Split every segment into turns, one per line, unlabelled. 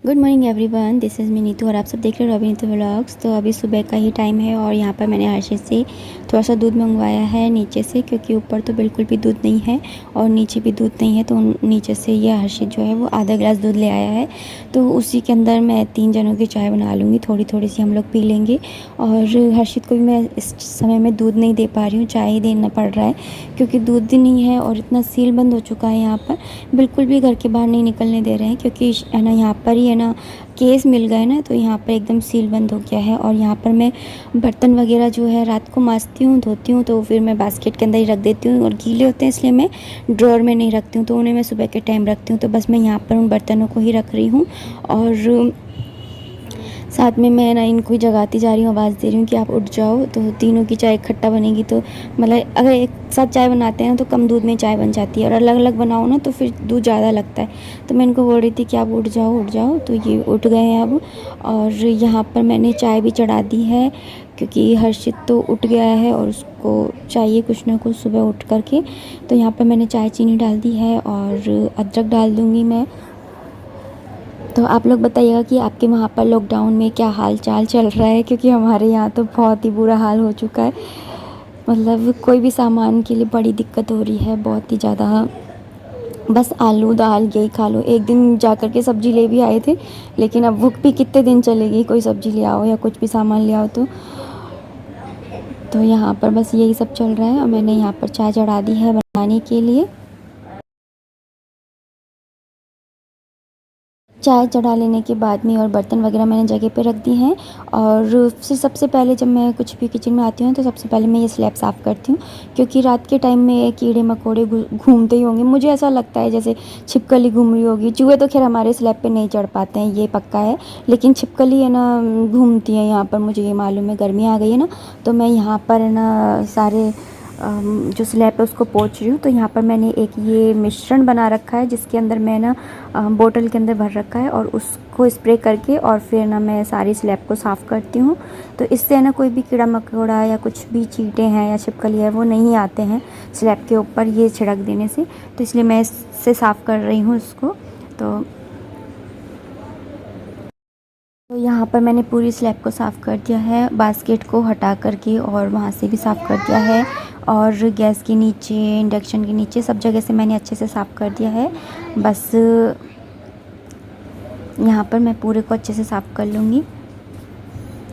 Good morning everyone, this is me Neetu और आप सब देख रहे हो रवि नीतू व्लॉग्स। तो अभी सुबह का ही टाइम है और यहाँ पर मैंने हर्षित से थोड़ा सा दूध मंगवाया है नीचे से, क्योंकि ऊपर तो बिल्कुल भी दूध नहीं है और नीचे भी दूध नहीं है। तो नीचे से ये हर्षित जो है वो आधा गिलास दूध ले आया है, तो उसी के अंदर मैं 3 जनों की चाय बना लूँगी। थोड़ी थोड़ी सी हम लोग पी लेंगे। और हर्षित को भी मैं इस समय में दूध नहीं दे पा रही हूँ, चाय ही देना पड़ रहा है, क्योंकि दूध भी नहीं है और इतना सील बंद हो चुका है यहाँ पर, बिल्कुल भी घर के बाहर नहीं निकलने दे रहे हैं, क्योंकि है ना यहाँ पर ही है ना केस मिल गए ना, तो यहाँ पर एकदम सील बंद हो गया है। और यहाँ पर मैं बर्तन वगैरह जो है रात को मांजती हूँ, धोती हूँ, तो फिर मैं बास्केट के अंदर ही रख देती हूँ और गीले होते हैं इसलिए मैं ड्रॉर में नहीं रखती हूँ, तो उन्हें मैं सुबह के टाइम रखती हूँ। तो बस मैं यहाँ पर उन बर्तनों को ही रख रही हूँ और साथ में मैं ना इनको ही जगाती जा रही हूँ, आवाज़ दे रही हूँ कि आप उठ जाओ। तो तीनों की चाय इकट्ठा बनेगी, तो मतलब अगर एक साथ चाय बनाते हैं तो कम दूध में चाय बन जाती है, और अलग अलग बनाओ ना तो फिर दूध ज़्यादा लगता है। तो मैं इनको बोल रही थी कि आप उठ जाओ उठ जाओ, तो ये उठ गए हैं अब। और यहाँ पर मैंने चाय भी चढ़ा दी है, क्योंकि हर्षित तो उठ गया है और उसको चाहिए कुछ ना कुछ सुबह उठ करके। तो यहाँ पर मैंने चाय चीनी डाल दी है और अदरक डाल दूँगी मैं। तो आप लोग बताइएगा कि आपके वहाँ पर लॉकडाउन में क्या हाल चाल चल रहा है, क्योंकि हमारे यहाँ तो बहुत ही बुरा हाल हो चुका है। मतलब कोई भी सामान के लिए बड़ी दिक्कत हो रही है, बहुत ही ज़्यादा। बस आलू दाल यही खा लो। एक दिन जा कर के सब्ज़ी ले भी आए थे, लेकिन अब वो भी कितने दिन चलेगी, कोई सब्ज़ी ले आओ या कुछ भी सामान ले आओ। तो यहाँ पर बस यही सब चल रहा है और मैंने यहाँ पर चाय चढ़ा दी है बनाने के लिए। चाय चढ़ा लेने के बाद में और बर्तन वगैरह मैंने जगह पे रख दी हैं। और फिर सबसे पहले जब मैं कुछ भी किचन में आती हूँ तो सबसे पहले मैं ये स्लैब साफ़ करती हूँ, क्योंकि रात के टाइम में कीड़े मकोड़े घूमते ही होंगे। मुझे ऐसा लगता है जैसे छिपकली घूम रही होगी। चूहे तो खैर हमारे स्लैब पे नहीं चढ़ पाते हैं, ये पक्का है, लेकिन छिपकली है ना घूमती है यहाँ पर, मुझे ये मालूम है। गर्मी आ गई है ना, तो मैं यहाँ पर है ना सारे जो स्लैब है उसको पोंछ रही हूँ। तो यहाँ पर मैंने एक ये मिश्रण बना रखा है, जिसके अंदर मैं ना बोतल के अंदर भर रखा है और उसको स्प्रे करके और फिर ना मैं सारी स्लैब को साफ़ करती हूँ। तो इससे ना कोई भी कीड़ा मकोड़ा या कुछ भी चींटे हैं या छिपकली है वो नहीं आते हैं स्लैब के ऊपर, ये छिड़क देने से। तो इसलिए मैं इससे साफ़ कर रही हूँ इसको। तो यहाँ पर मैंने पूरी स्लैब को साफ़ कर दिया है, बास्केट को हटा करके, और वहाँ से भी साफ़ कर दिया है। और गैस के नीचे, इंडक्शन के नीचे, सब जगह से मैंने अच्छे से साफ़ कर दिया है। बस यहाँ पर मैं पूरे को अच्छे से साफ़ कर लूँगी।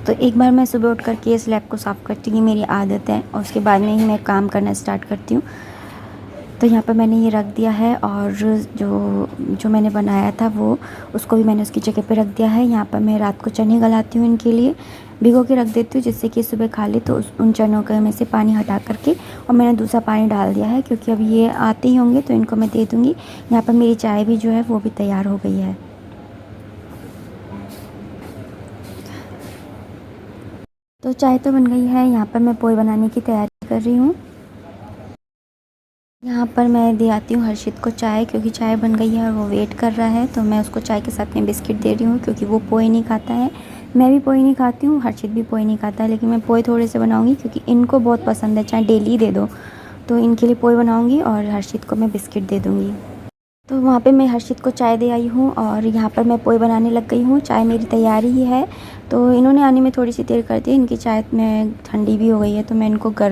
तो एक बार मैं सुबह उठ करके स्लैब को साफ़ करती हूँ, मेरी आदत है, और उसके बाद में ही मैं काम करना स्टार्ट करती हूँ। तो यहाँ पर मैंने ये रख दिया है और जो जो मैंने बनाया था वो उसको भी मैंने उसकी जगह पे रख दिया है। यहाँ पर मैं रात को चने गलाती हूँ, इनके लिए भिगो के रख देती हूँ, जिससे कि सुबह खा ले। तो उन चनों के में से पानी हटा करके और मैंने दूसरा पानी डाल दिया है, क्योंकि अब ये आते ही होंगे तो इनको मैं दे दूँगी। यहाँ पर मेरी चाय भी जो है वो भी तैयार हो गई है। तो चाय तो बन गई है, यहाँ पर मैं पोहे बनाने की तैयारी कर रही हूँ। यहाँ पर मैं दे आती हूँ हर्षित को चाय, क्योंकि चाय बन गई है और वो वेट कर रहा है। तो मैं उसको चाय के साथ में बिस्किट दे रही हूँ, क्योंकि वो पोहे नहीं खाता है। मैं भी पोहे नहीं खाती हूँ, हर्षित भी पोहे नहीं खाता है, लेकिन मैं पोहे थोड़े से बनाऊँगी क्योंकि इनको बहुत पसंद है, चाहे डेली दे दो। तो इनके लिए पोहे बनाऊँगी और हर्षित को मैं बिस्किट दे दूँगी। तो वहाँ पे मैं हर्षित को चाय दे आई हूँ और यहाँ पर मैं पोहे बनाने लग गई हूँ। चाय मेरी तैयारी ही है। तो इन्होंने आने में थोड़ी सी देर कर दी, इनकी चाय में ठंडी भी हो गई है, तो मैं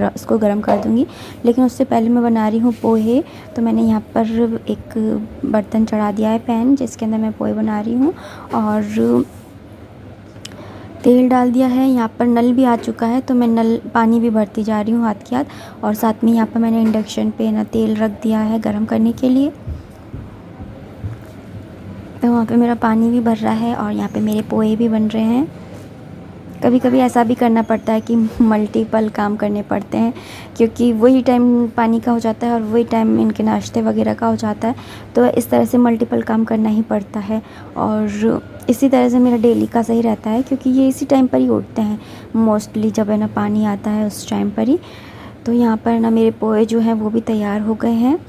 इसको गर्म कर दूँगी। लेकिन उससे पहले मैं बना रही हूँ पोहे। तो मैंने यहाँ पर एक बर्तन चढ़ा दिया है, पैन, जिसके अंदर मैं पोहे बना रही हूँ, और तेल डाल दिया है। यहाँ पर नल भी आ चुका है, तो मैं नल पानी भी भरती जा रही हूँ हाथ के हाथ। और साथ में यहाँ पर मैंने इंडक्शन पे ना तेल रख दिया है गर्म करने के लिए। तो वहाँ पे मेरा पानी भी भर रहा है और यहाँ पे मेरे पोहे भी बन रहे हैं। कभी कभी ऐसा भी करना पड़ता है कि मल्टीपल काम करने पड़ते हैं, क्योंकि वही टाइम पानी का हो जाता है और वही टाइम इनके नाश्ते वगैरह का हो जाता है। तो इस तरह से मल्टीपल काम करना ही पड़ता है, और इसी तरह से मेरा डेली का सही रहता है, क्योंकि ये इसी टाइम पर ही उठते हैं मोस्टली, जब है ना पानी आता है उस टाइम पर ही। तो यहाँ पर ना मेरे पोहे जो हैं वो भी तैयार हो गए हैं।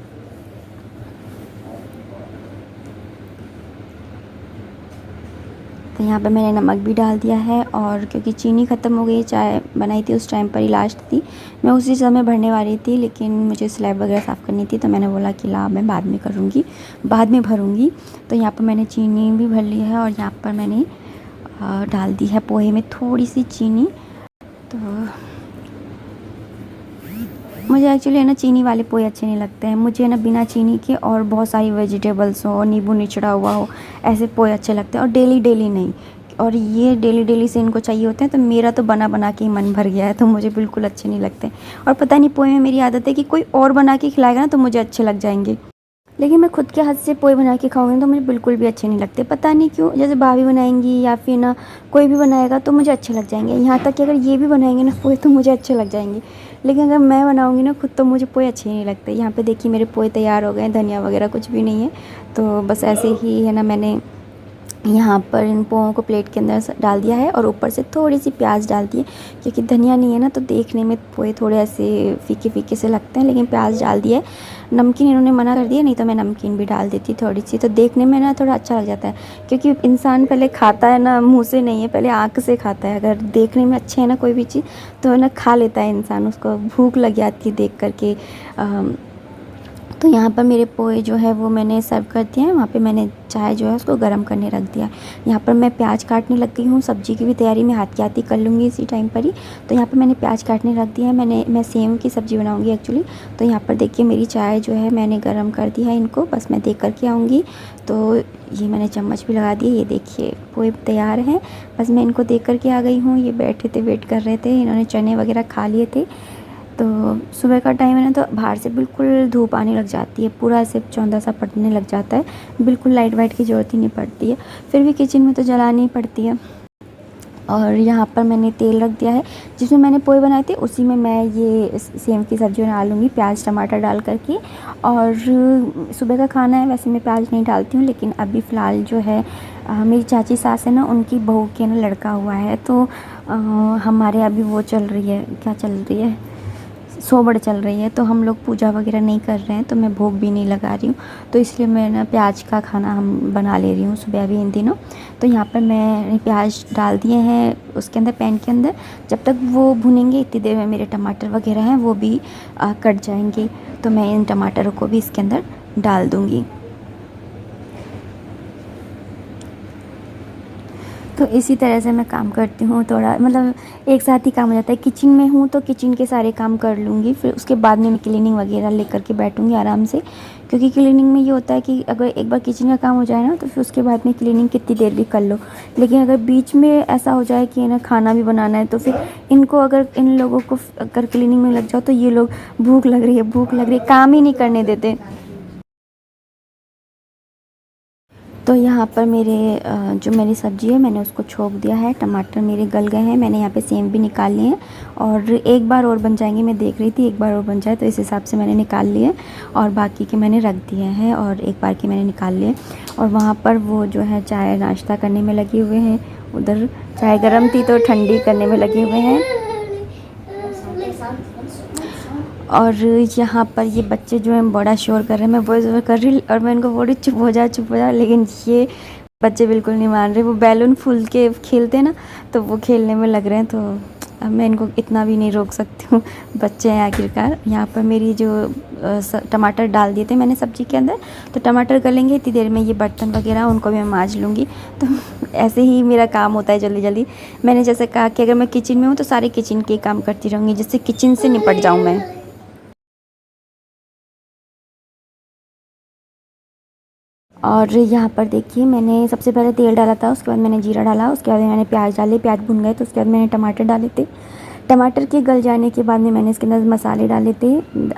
तो तो यहाँ पे मैंने नमक भी डाल दिया है, और क्योंकि चीनी ख़त्म हो गई, चाय बनाई थी उस टाइम पर ही लास्ट थी, मैं उसी समय भरने वाली थी, लेकिन मुझे स्लैब वगैरह साफ़ करनी थी, तो मैंने बोला कि ला मैं बाद में करूँगी, बाद में भरूँगी। तो यहाँ पर मैंने चीनी भी भर ली है, और यहाँ पर मैंने डाल दी है पोहे में थोड़ी सी चीनी। तो मुझे एक्चुअली है ना चीनी वाले पोहे अच्छे नहीं लगते हैं, मुझे ना बिना चीनी के और बहुत सारी वेजिटेबल्स हो, नींबू निचड़ा हुआ हो, ऐसे पोहे अच्छे लगते हैं, और डेली डेली नहीं। और ये डेली डेली से इनको चाहिए होते हैं, तो मेरा तो बना बना के ही मन भर गया है, तो मुझे बिल्कुल अच्छे नहीं लगते। और पता नहीं पोहे में मेरी आदत है कि कोई और बना के खिलाएगा ना तो मुझे अच्छे लग जाएंगे, लेकिन मैं खुद के हाथ से पोहे बना के खाऊंगी तो मुझे बिल्कुल भी अच्छे नहीं लगते, पता नहीं क्यों। जैसे भाभी बनाएंगी या फिर ना कोई भी बनाएगा तो मुझे अच्छे लग जाएंगे, यहाँ तक कि अगर ये भी बनाएंगे ना पोहे तो मुझे अच्छे लग जाएंगे, लेकिन अगर मैं बनाऊंगी ना खुद तो मुझे पोहे अच्छे नहीं लगते। यहाँ पे देखिए मेरे पोहे तैयार हो गए, धनिया वगैरह कुछ भी नहीं है, तो बस ऐसे ही है ना मैंने यहाँ पर इन पोहों को प्लेट के अंदर डाल दिया है, और ऊपर से थोड़ी सी प्याज डाल दी है, क्योंकि धनिया नहीं है ना तो देखने में पोहे थोड़े ऐसे फीके फीके से लगते हैं, लेकिन प्याज डाल दिया है। नमकीन इन्होंने मना कर दिया, नहीं तो मैं नमकीन भी डाल देती थोड़ी सी, तो देखने में ना थोड़ा अच्छा लग जाता है, क्योंकि इंसान पहले खाता है ना मुँह से नहीं है, पहले आँख से खाता है। अगर देखने में अच्छे है ना कोई भी चीज़ तो ना खा लेता है इंसान, उसको भूख लग जाती है देख करके। तो यहाँ पर मेरे पोहे जो है वो मैंने सर्व कर दिए हैं, वहाँ पे मैंने चाय जो है उसको गर्म करने रख दिया। यहाँ पर मैं प्याज काटने लग गई हूँ, सब्ज़ी की भी तैयारी मैं हाथ की आती कर लूँगी इसी टाइम पर ही। तो यहाँ पर मैंने प्याज काटने रख दिया है, मैं सेम की सब्ज़ी बनाऊँगी एक्चुअली। तो यहाँ पर देखिए मेरी चाय जो है मैंने गर्म कर दी है, इनको बस मैं देख करके आऊँगी। तो ये मैंने चम्मच भी लगा दिए, ये देखिए पोहे तैयार हैं, बस मैं इनको देख करके आ गई हूँ। ये बैठे थे, वेट कर रहे थे, इन्होंने चने वगैरह खा लिए थे। तो सुबह का टाइम है ना तो बाहर से बिल्कुल धूप आने लग जाती है, पूरा ऐसे चौंधा सा पड़ने लग जाता है, बिल्कुल लाइट वाइट की ज़रूरत ही नहीं पड़ती है, फिर भी किचन में तो जलानी ही पड़ती है। और यहाँ पर मैंने तेल रख दिया है, जिसमें मैंने पोहे बनाए थे उसी में मैं ये सेम की सब्ज़ी बना लूँगी, प्याज टमाटर डाल करके। और सुबह का खाना है, वैसे मैं प्याज नहीं डालती हूँ, लेकिन अभी फ़िलहाल जो है मेरी चाची सास है ना, उनकी बहू के ना लड़का हुआ है, तो हमारे अभी वो चल रही है, क्या चल रही है, सोबड़ चल रही है, तो हम लोग पूजा वगैरह नहीं कर रहे हैं, तो मैं भोग भी नहीं लगा रही हूँ, तो इसलिए मैं ना प्याज का खाना हम बना ले रही हूँ सुबह अभी इन दिनों। तो यहाँ पर मैंने प्याज डाल दिए हैं उसके अंदर, पैन के अंदर। जब तक वो भुनेंगे इतनी देर में मेरे टमाटर वगैरह हैं वो भी कट जाएंगे, तो मैं इन टमाटरों को भी इसके अंदर डाल दूँगी। तो इसी तरह से मैं काम करती हूँ, थोड़ा मतलब एक साथ ही काम हो जाता है। किचन में हूँ तो किचन के सारे काम कर लूँगी, फिर उसके बाद में मैं क्लीनिंग वगैरह लेकर के बैठूँगी आराम से, क्योंकि क्लीनिंग में ये होता है कि अगर एक बार किचन का काम हो जाए ना तो फिर उसके बाद में क्लीनिंग कितनी देर भी कर लो। लेकिन अगर बीच में ऐसा हो जाए कि ना खाना भी बनाना है, तो फिर इनको अगर इन लोगों को अगर क्लीनिंग में लग जाओ तो ये लोग भूख लग रही है भूख लग रही है काम ही नहीं करने देते। तो यहाँ पर मेरे जो मेरी सब्ज़ी है मैंने उसको छोंक दिया है, टमाटर मेरे गल गए हैं, मैंने यहाँ पे सेम भी निकाल लिए हैं, और एक बार और बन जाएंगे, मैं देख रही थी एक बार और बन जाए तो इस हिसाब से मैंने निकाल लिए, और बाकी के मैंने रख दिए हैं, और एक बार के मैंने निकाल लिए। और वहाँ पर वो जो है चाय नाश्ता करने में लगे हुए हैं, उधर चाय गर्म थी तो ठंडी करने में लगे हुए हैं। और यहाँ पर ये बच्चे जो हैं बड़ा शोर कर रहे हैं, मैं वॉइस ओवर कर रही और मैं इनको बोल रही चुप हो जा, लेकिन ये बच्चे बिल्कुल नहीं मान रहे। वो बैलून फूल के खेलते हैं ना, तो वो खेलने में लग रहे हैं, तो अब मैं इनको इतना भी नहीं रोक सकती हूँ, बच्चे हैं आखिरकार। यहाँ पर मेरी जो टमाटर डाल दिए थे मैंने सब्ज़ी के अंदर, तो टमाटर गलेंगे इतनी देर में ये बर्तन वगैरह उनको भी मैं मांज लूँगी। तो ऐसे ही मेरा काम होता है जल्दी जल्दी। मैंने जैसे कहा कि अगर मैं किचन में हूँ तो सारे किचन के काम करती रहूँगी, जिससे किचन से निपट जाऊँ मैं। और यहाँ पर देखिए मैंने सबसे पहले तेल डाला था, उसके बाद मैंने जीरा डाला, उसके बाद मैंने प्याज डाले, प्याज भुन गए तो उसके बाद मैंने टमाटर डाले थे। टमाटर के गल जाने के बाद में मैंने इसके अंदर मसाले डाले थे,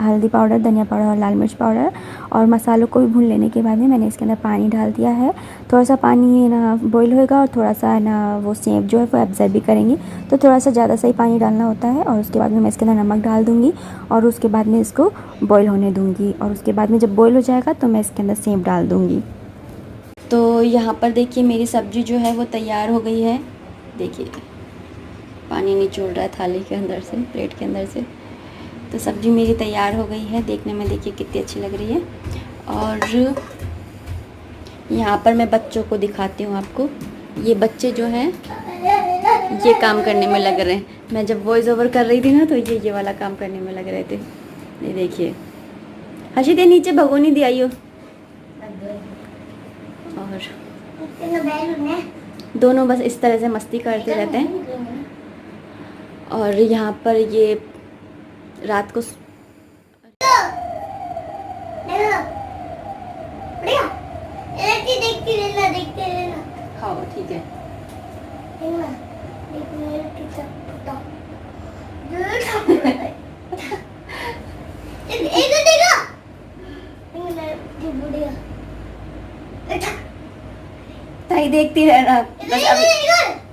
हल्दी पाउडर, धनिया पाउडर और लाल मिर्च पाउडर। और मसालों को भी भून लेने के बाद में मैंने इसके अंदर पानी डाल दिया है। थोड़ा सा पानी है ना बॉईल होएगा, और थोड़ा सा है ना वो सेव जो है वो एब्जॉर्ब भी करेंगे, तो थोड़ा सा ज़्यादा सा ही पानी डालना होता है। और उसके बाद में मैं इसके अंदर नमक डाल दूँगी, और उसके बाद में इसको बॉयल होने दूँगी, और उसके बाद में जब बॉयल हो जाएगा तो मैं इसके अंदर सेव डाल दूँगी। तो यहाँ पर देखिए मेरी सब्ज़ी जो है वो तैयार हो गई है। देखिए पानी निचोड़ रहा है थाली के अंदर से, प्लेट के अंदर से। तो सब्ज़ी मेरी तैयार हो गई है, देखने में देखिए कितनी अच्छी लग रही है। और यहाँ पर मैं बच्चों को दिखाती हूँ आपको, ये बच्चे जो हैं ये काम करने में लग रहे हैं। मैं जब वॉइस ओवर कर रही थी ना तो ये वाला काम करने में लग रहे थे। ये देखिए हर्षित ये नीचे भगोनी दी आइयो। और दोनों बस इस तरह से मस्ती करते रहते हैं। और यहाँ पर ये रात को देखते रहना। खाओ ठीक है। ताई देखती रहना बस, अब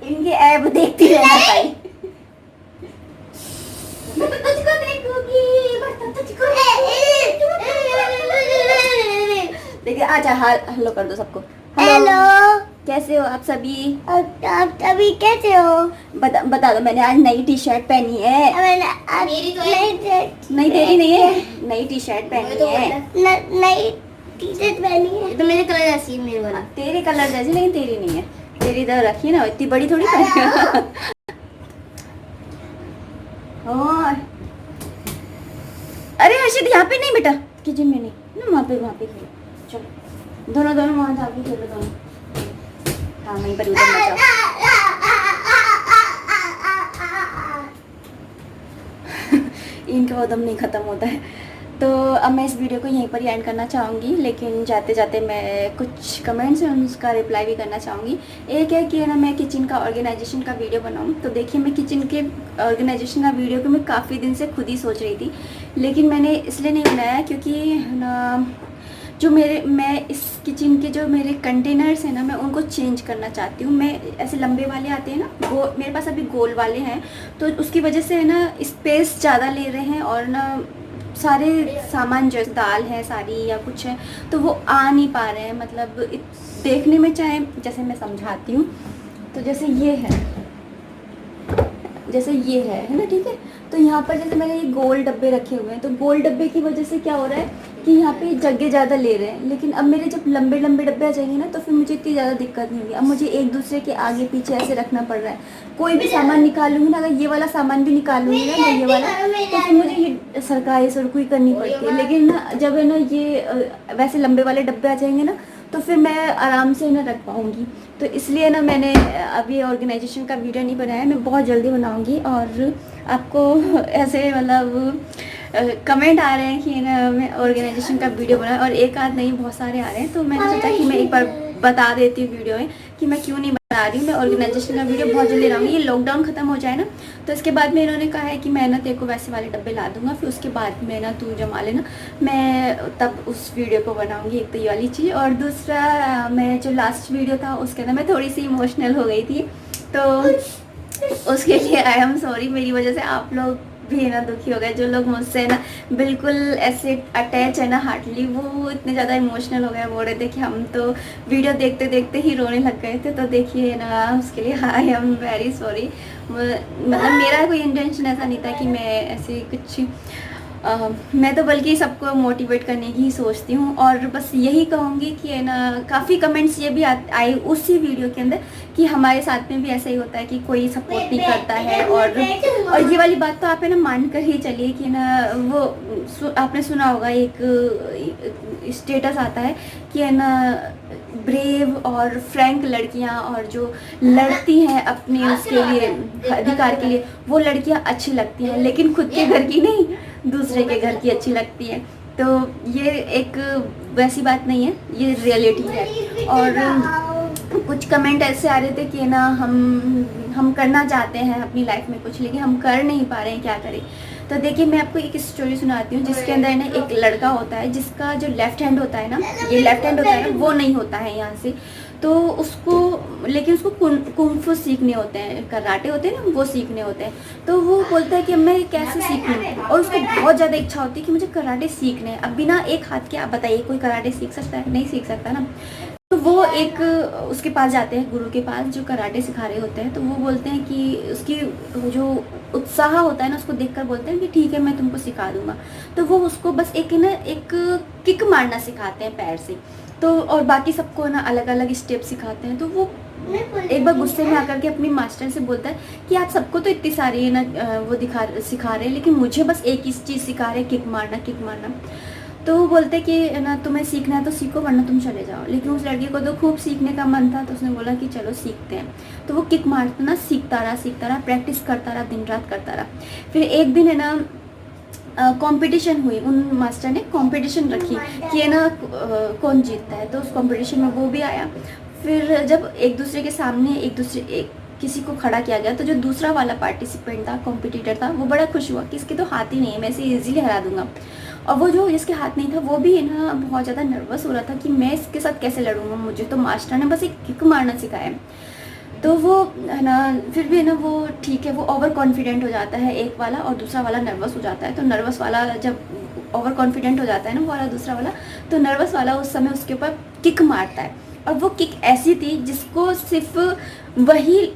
इनके ऐप देखती रहना ताई। देखिए अच्छा हेलो कर दो सबको। हेलो कैसे हो आप सभी? आप सभी कैसे हो? बता दो। मैंने आज नई टी शर्ट पहनी है। मेरी तो नहीं तेरी नहीं है। नई टी शर्ट पहनी है। नई टी शर्ट पहनी है तो मेरे कलर जैसी है। मेरे वाला तेरे कलर जैसी लेकिन तेरी नहीं है। तेरी तो रखी है ना, इतनी बड़ी थोड़ी पहनी। और अरे हर्षित यहाँ पे नहीं बेटा, किचन में नहीं ना, वहाँ पे खेलो। चलो दोनों वहाँ जाके खेलो दोनों। हाँ वहीं पर उधर मत जाओ। इनका वो दम नहीं ख़त्म होता है। तो अब मैं इस वीडियो को यहीं पर ही एंड करना चाहूँगी, लेकिन जाते जाते मैं कुछ कमेंट्स हैं उसका रिप्लाई भी करना चाहूँगी। एक है कि ना मैं किचन का ऑर्गेनाइजेशन का वीडियो बनाऊँ। तो देखिए मैं किचन के ऑर्गेनाइजेशन का वीडियो को मैं काफ़ी दिन से खुद ही सोच रही थी, लेकिन मैंने इसलिए नहीं बनाया क्योंकि ना जो मैं इस किचन के जो मेरे कंटेनर्स हैं ना, मैं उनको चेंज करना चाहती हूँ। मैं ऐसे लंबे वाले आते हैं ना, मेरे पास अभी गोल वाले हैं, तो उसकी वजह से है ना स्पेस ज़्यादा ले रहे हैं और ना सारे सामान जो दाल है सारी या कुछ है तो वो आ नहीं पा रहे हैं। मतलब देखने में चाहे जैसे मैं समझाती हूँ तो जैसे ये है ना ठीक है। तो यहाँ पर जैसे मैंने ये गोल डब्बे रखे हुए हैं, तो गोल डब्बे की वजह से क्या हो रहा है कि यहाँ पे जगह ज़्यादा ले रहे हैं। लेकिन अब मेरे जब लंबे डब्बे आ जाएंगे ना तो फिर मुझे इतनी ज़्यादा दिक्कत नहीं होगी। अब मुझे एक दूसरे के आगे पीछे ऐसे रखना पड़ रहा है। कोई भी सामान निकालूंगी ना, अगर ये वाला सामान भी निकालूंगी ना मैं ये वाला, तो फिर मुझे ये सरकाई करनी पड़ती है। लेकिन ना जब है ना ये वैसे लंबे वाले डब्बे आ जाएंगे ना तो फिर मैं आराम से ना रख पाऊँगी। तो इसलिए ना मैंने अभी ऑर्गेनाइजेशन का वीडियो नहीं बनाया, मैं बहुत जल्दी बनाऊँगी। और आपको ऐसे मतलब कमेंट आ रहे हैं कि ना मैं ऑर्गेनाइजेशन का वीडियो बनाऊँ, और एक आध नहीं बहुत सारे आ रहे हैं। तो मैंने सोचा कि मैं एक बार बता देती हूँ वीडियो में कि मैं क्यों नहीं बना रही हूँ। मैं ऑर्गेनाइजेशन का वीडियो बहुत जल्दी लाऊंगी। ये लॉकडाउन ख़त्म हो जाए ना तो इसके बाद में इन्होंने कहा है कि मैं ना तेरे को वैसे वाले डब्बे ला दूंगा, फिर उसके बाद में ना तू जमा लेना, मैं तब उस वीडियो को बनाऊंगी। एक तो ये वाली चीज़, और दूसरा मैं जो लास्ट वीडियो था उसके अंदर मैं थोड़ी सी इमोशनल हो गई थी, तो उसके लिए आई एम सॉरी। मेरी वजह से आप लोग भी ना दुखी हो गए। जो लोग मुझसे ना बिल्कुल ऐसे अटैच है ना हार्टली, वो इतने ज़्यादा इमोशनल हो गए, बोल रहे थे कि हम तो वीडियो देखते देखते ही रोने लग गए थे। तो देखिए ना उसके लिए आई एम वेरी सॉरी। मतलब मेरा कोई इंटेंशन ऐसा नहीं था कि मैं ऐसे कुछ मैं तो बल्कि सबको मोटिवेट करने की ही सोचती हूँ। और बस यही कहूँगी कि है ना काफ़ी कमेंट्स ये भी आए उसी वीडियो के अंदर कि हमारे साथ में भी ऐसा ही होता है कि कोई सपोर्ट नहीं करता है। और ये वाली बात तो आप है ना मान कर ही चलिए कि ना वो आपने सुना होगा एक स्टेटस आता है कि है ना ब्रेव और फ्रैंक लड़कियां और जो लड़ती हैं अपने उसके लिए अधिकार के लिए, वो लड़कियां अच्छी लगती हैं, लेकिन खुद के घर की नहीं दूसरे के घर की अच्छी लगती है। तो ये एक वैसी बात नहीं है, ये रियलिटी है। और कुछ कमेंट ऐसे आ रहे थे कि ना हम करना चाहते हैं अपनी लाइफ में कुछ, लेकिन हम कर नहीं पा रहे हैं, क्या करें। तो देखिए मैं आपको एक स्टोरी सुनाती हूँ जिसके अंदर ना एक लड़का होता है जिसका जो लेफ्ट हैंड होता है ना, ये लेफ्ट हैंड होता है ना, वो नहीं होता है यहाँ से। तो लेकिन उसको कुंग-फू सीखने होते हैं, कराटे होते हैं ना, वो सीखने होते हैं। तो वो बोलता है कि मैं कैसे सीखूं, और उसको बहुत ज़्यादा इच्छा होती है कि मुझे कराटे सीखने हैं। अब बिना एक हाथ के आप बताइए कोई कराटे सीख सकता है? नहीं सीख सकता ना। तो वो एक उसके पास जाते हैं, गुरु के पास जो कराटे सिखा रहे होते हैं। तो वो बोलते हैं कि उसकी जो उत्साह होता है ना उसको देखकर बोलते हैं कि ठीक है मैं तुमको सिखा दूंगा। तो वो उसको बस एक किक मारना सिखाते हैं पैर से। तो और बाकी सबको ना अलग अलग स्टेप सिखाते हैं। तो वो एक बार गुस्से में आकर के अपनी मास्टर से बोलता है कि आप सबको तो इतनी सारी है ना वो सिखा रहे हैं, लेकिन मुझे बस एक ही चीज़ सिखा रहे हैं, किक मारना किक मारना। तो वो बोलते कि ना तुम्हें सीखना है तो सीखो वरना तुम चले जाओ। लेकिन उस लड़के को तो खूब सीखने का मन था, तो उसने बोला कि चलो सीखते हैं। तो वो किक मारता ना सीखता रहा, प्रैक्टिस करता रहा, दिन रात करता रहा। फिर एक दिन है ना कंपटीशन हुई, उन मास्टर ने कंपटीशन रखी कि है ना कौन जीतता है। तो उस कंपटीशन में वो भी आया। फिर जब एक दूसरे के सामने किसी को खड़ा किया गया, तो जो दूसरा वाला पार्टिसिपेंट था, कॉम्पिटिटर था, वो बड़ा खुश हुआ कि इसके तो हाथ ही नहीं है, मैं इसे ईजिली हरा दूंगा। और वो जो जिसके हाथ नहीं था वो भी है ना बहुत ज़्यादा नर्वस हो रहा था कि मैं इसके साथ कैसे लड़ूंगा, मुझे तो मास्टर ने बस एक किक मारना सिखाया है। तो वो है ना फिर भी है ना वो ठीक है, वो ओवर कॉन्फिडेंट हो जाता है एक वाला, और दूसरा वाला नर्वस हो जाता है। तो नर्वस वाला जब ओवर कॉन्फिडेंट हो जाता है ना वो वाला दूसरा वाला, तो नर्वस वाला उस समय उसके ऊपर किक मारता है। और वो किक ऐसी थी जिसको सिर्फ वही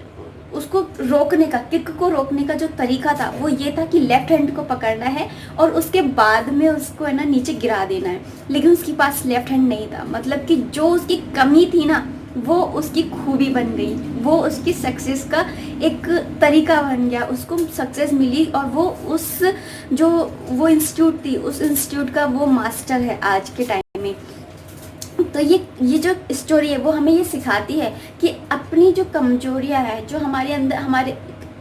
उसको रोकने का, किक को रोकने का जो तरीका था वो ये था कि लेफ्ट हैंड को पकड़ना है और उसके बाद में उसको है ना नीचे गिरा देना है। लेकिन उसके पास लेफ्ट हैंड नहीं था, मतलब कि जो उसकी कमी थी ना वो उसकी खूबी बन गई, वो उसकी सक्सेस का एक तरीका बन गया, उसको सक्सेस मिली। और वो उस जो वो इंस्टीट्यूट थी, उस इंस्टीट्यूट का वो मास्टर है आज के टाइम में। तो ये जो स्टोरी है वो हमें ये सिखाती है कि अपनी जो कमजोरियां है, जो हमारे अंदर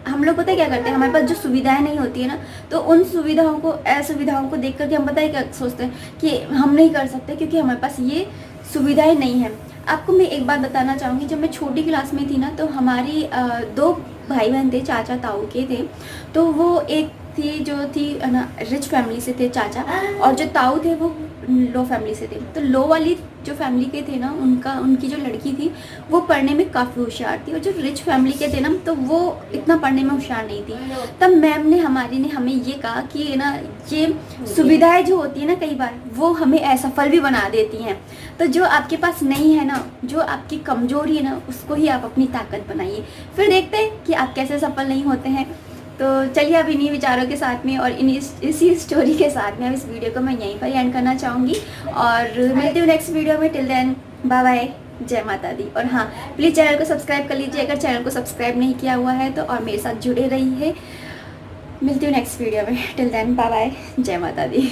हम लोग पता है क्या करते हैं, हमारे पास जो सुविधाएं नहीं होती है ना, तो उन सुविधाओं को, असुविधाओं को देख करके हम पता है क्या सोचते हैं कि हम नहीं कर सकते क्योंकि हमारे पास ये सुविधाएं नहीं है। आपको मैं एक बात बताना चाहूँगी, जब मैं छोटी क्लास में थी ना तो हमारी दो भाई बहन थे, चाचा ताऊ के थे। तो वो एक थी जो थी ना रिच फैमिली से थे चाचा, और जो ताऊ थे वो लो फैमिली से थे। तो लो वाली जो फैमिली के थे ना उनकी जो लड़की थी वो पढ़ने में काफ़ी होशियार थी, और जो रिच फैमिली के थे ना तो वो इतना पढ़ने में होशियार नहीं थी। तब मैम ने हमारी ने हमें ये कहा कि ना ये सुविधाएं जो होती है ना कई बार वो हमें असफल भी बना देती हैं। तो जो आपके पास नहीं है ना, जो आपकी कमजोरी है ना, उसको ही आप अपनी ताकत बनाइए, फिर देखते हैं कि आप कैसे सफल नहीं होते हैं। तो चलिए अब इन्हीं विचारों के साथ में और इसी स्टोरी के साथ में अब इस वीडियो को मैं यहीं पर एंड करना चाहूँगी, और मिलती हूँ नेक्स्ट वीडियो में। टिल देन बाय बाय, जय माता दी। और हाँ, प्लीज़ चैनल को सब्सक्राइब कर लीजिए अगर चैनल को सब्सक्राइब नहीं किया हुआ है तो, और मेरे साथ जुड़े रहिए। मिलती हूँ नेक्स्ट वीडियो में। टिल देन बाय बाय, जय माता दी।